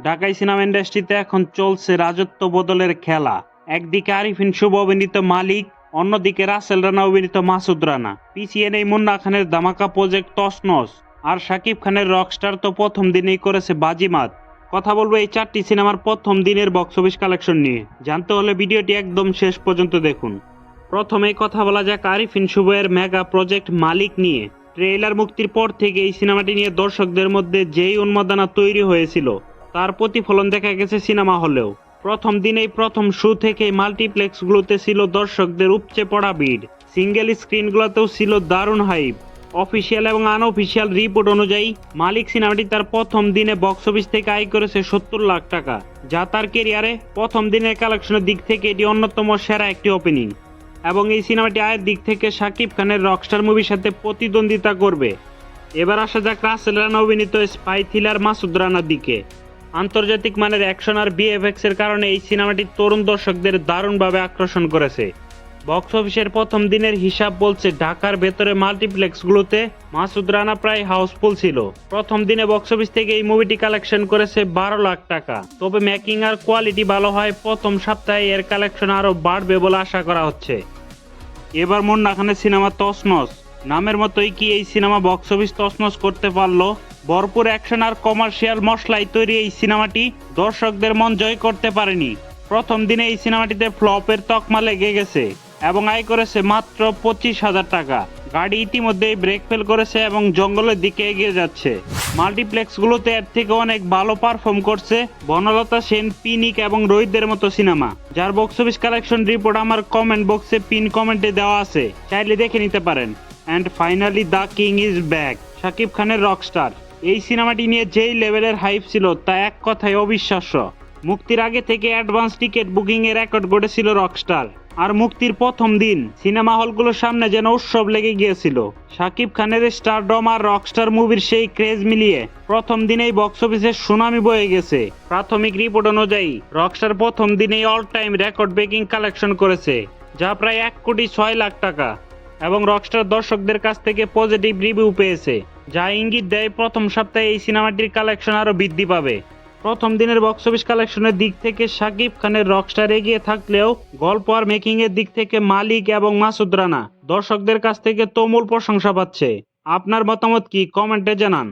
ঢাকাই সিনেমা ইন্ডাস্ট্রিতে এখন চলছে রাজত্ব বদলের খেলা। একদিকে আরিফিন শুভ অভিনীত মালিক, অন্যদিকে রাসেল রানা অভিনীত মাসুদ রানা। পিছিয়ে নেই মুন্না খানের ধামাকা প্রজেক্ট তছনছ, আর শাকিব খানের রকস্টার তো প্রথম দিনেই করেছে বাজিমাত। কথা বলবো এই চারটি সিনেমার প্রথম দিনের বক্স অফিস কালেকশন নিয়ে। জানতে হলে ভিডিওটি একদম শেষ পর্যন্ত দেখুন। প্রথমেই কথা বলা যাক আরিফিন শুভের মেগা প্রজেক্ট মালিক নিয়ে। ট্রেইলার মুক্তির পর থেকে এই সিনেমাটি নিয়ে দর্শকদের মধ্যে যেই উন্মাদনা তৈরি হয়েছিল তার প্রতিফলন দেখা গেছে সিনেমা হলেও। প্রথম দিনেই প্রথম শো থেকে মাল্টিপ্লেক্সগুলোতে ছিল দর্শকদের উপচে পড়া ভিড়। সিঙ্গেল স্ক্রিনগুলোতেও ছিল দারুণ হাইপ। অফিসিয়াল এবং আনঅফিসিয়াল রিপোর্ট অনুযায়ী মালিক সিনেমাটি তার প্রথম দিনে বক্স অফিস থেকে আয় করেছে ৭০ লাখ টাকা, যা তার কেরিয়ারে প্রথম দিনের কালেকশনের দিক থেকে এটি অন্যতম সেরা একটি ওপেনিং। এবং এই সিনেমাটি আয়ের দিক থেকে শাকিব খানের রকস্টার মুভির সাথে প্রতিদ্বন্দ্বিতা করবে। এবার আসা যাক রাসেল রানা অভিনীত স্পাই থ্রিলার মাসুদ রানার দিকে। আন্তর্জাতিক মানের অ্যাকশন আর বিএফএক্স এর কারণে এই সিনেমাটি তরুণ দর্শকদের দারুণভাবে আকর্ষণ করেছে। বক্স অফিসের প্রথম দিনের হিসাব বলছে ঢাকার ভেতরে মাল্টিপ্লেক্সগুলোতে মাসুদ রানা প্রায় হাউসফুল ছিল। প্রথম দিনে বক্স অফিস থেকে এই মুভিটি কালেকশন করেছে ১২ লাখ টাকা। তবে মেকিং আর কোয়ালিটি ভালো হয় প্রথম সপ্তাহে এর কালেকশন আরও বাড়বে বলে আশা করা হচ্ছে। এবার মুন্না খানের সিনেমা তছনছ। নামের মতোই কি এই সিনেমা বক্স অফিস তছনছ করতে পারলো? ভরপুর অ্যাকশন আর কমার্শিয়াল মশলায় তৈরি এই সিনেমাটি দর্শকদের মন জয় করতে পারেনি। প্রথম দিনে এই সিনেমাটিতে ফ্লপের তকমা লেগে গেছে এবং আয় করেছে মাত্র ২৫,০০০ টাকা। গাড়ি ইতিমধ্যেই ব্রেক ফেল করেছে এবং জঙ্গলের দিকে এগিয়ে যাচ্ছে। মাল্টিপ্লেক্সগুলোতে এর থেকে অনেক ভালো পারফর্ম করছে বনলতা সেন, পিনিক এবং রোহিতদের মতো সিনেমা, যার বক্স অফিস কালেকশন রিপোর্ট আমার কমেন্ট বক্সে পিন কমেন্টে দেওয়া আছে, চাইলে দেখে নিতে পারেন। And finally the king is back, Shakib খানের রকস্টার। এই সিনেমাটি নিয়ে যেই লেভেলের হাইপ ছিল তা এক কথায় অবিশ্বাস্য। মুক্তির আগে থেকে অ্যাডভান্স টিকিট বুকিং এর রেকর্ড গড়েছিল রকস্টার, আর মুক্তির প্রথম দিন সিনেমা হলগুলোর সামনে যেন উৎসব লেগে গিয়েছিল। শাকিব খানের স্টারডম আর রকস্টার মুভির সেই ক্রেজ মিলিয়ে প্রথম দিনেই বক্স অফিসে সুনামি বয়ে গেছে। প্রাথমিক রিপোর্ট অনুযায়ী রকস্টার প্রথম দিনেই all time record breaking collection করেছে, যা প্রায় ১,৬০,০০,০০০ টাকা। এবং রকস্টার দর্শকদের কাছ থেকে পজিটিভ রিভিউ পেয়েছে, যা ইঙ্গিত দেয় প্রথম সপ্তাহে এই সিনেমাটির কালেকশন আরও বৃদ্ধি পাবে। প্রথম দিনের বক্স অফিস কালেকশনের দিক থেকে শাকিব খানের রকস্টার এগিয়ে থাকলেও গল্প আর মেকিং এর দিক থেকে মালিক এবং মাসুদ রানা দর্শকদের কাছ থেকে তুমুল প্রশংসা পাচ্ছে। আপনার মতামত কি? কমেন্টে জানান।